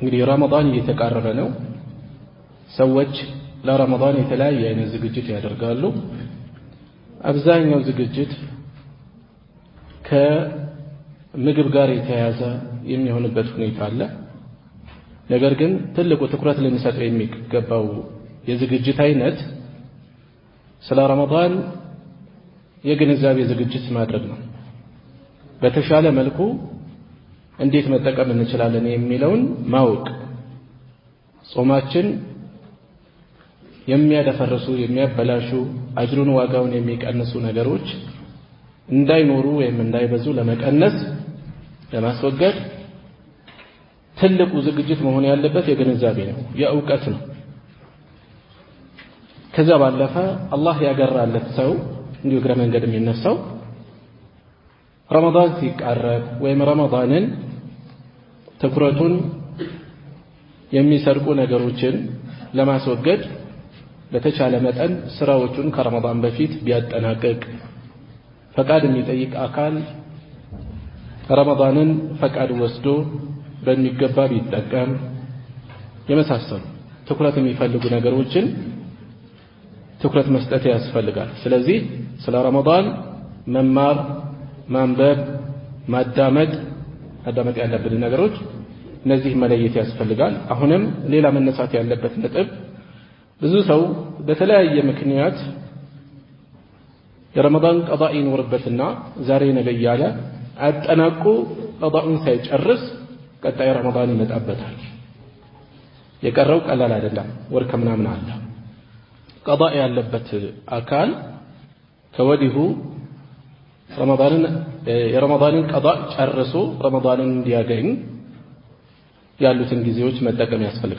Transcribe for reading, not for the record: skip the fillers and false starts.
እንግዲህ ረመዳን እየተቃረበ ነው። ሰዎች ለረመዳን የተለያየ አይነት ዝግጅት ያደርጋሉ። አብዛኛው ዝግጅት ከምግብ ጋር የተያያዘ የሚሆንበት ሁኔታ አለ። ነገር ግን ትልቁ ትኩረት ልንሰጠው የሚገባው የዝግጅት አይነት ስለ ረመዳን የግንዛቤ ዝግጅት ማድረግ ነው። በተሻለ መልኩ እንዴት መጠቀም እንችላለን የሚለውን ማወቅ፣ ጾማችን የሚያደፈርሱ የሚያበላሹ አጅሩን ዋጋውን የሚቀንሱ ነገሮች እንዳይኖሩ ወይም እንዳይበዙ ለመቀነስ ለማስወገድ ትልቁ ዝግጅት መሆን ያለበት የግንዛቤ ነው፣ የእውቀት ነው። ከዛ ባለፈ አላህ ያገራለት ሰው እንዲሁ እግረ መንገድ የሚነሳው ረመዳን ሲቃረብ ወይም ረመዳንን ትኩረቱን የሚሰርቁ ነገሮችን ለማስወገድ በተቻለ መጠን ስራዎቹን ከረመዳን በፊት ቢያጠናቅቅ፣ ፈቃድ የሚጠይቅ አካል ረመዳንን ፈቃድ ወስዶ በሚገባ ቢጠቀም፣ የመሳሰሉ ትኩረት የሚፈልጉ ነገሮችን ትኩረት መስጠት ያስፈልጋል። ስለዚህ ስለ ረመዳን መማር፣ ማንበብ፣ ማዳመጥ ያለብን ነገሮች እነዚህ መለየት ያስፈልጋል። አሁንም ሌላ መነሳት ያለበት ነጥብ ብዙ ሰው በተለያየ ምክንያት የረመዳን ቀዳ ይኖርበትና ዛሬ ነገ እያለ አጠናቆ ቀዳውን ሳይጨርስ ቀጣይ ረመዳን ይመጣበታል። የቀረው ቀላል አይደለም፣ ወር ከምናምን አለ። ቀዳ ያለበት አካል ከወዲሁ የረመዳንን ቀዳ ጨርሶ ረመዳንን እንዲያገኝ ያሉትን ጊዜዎች መጠቀም ያስፈልጋል።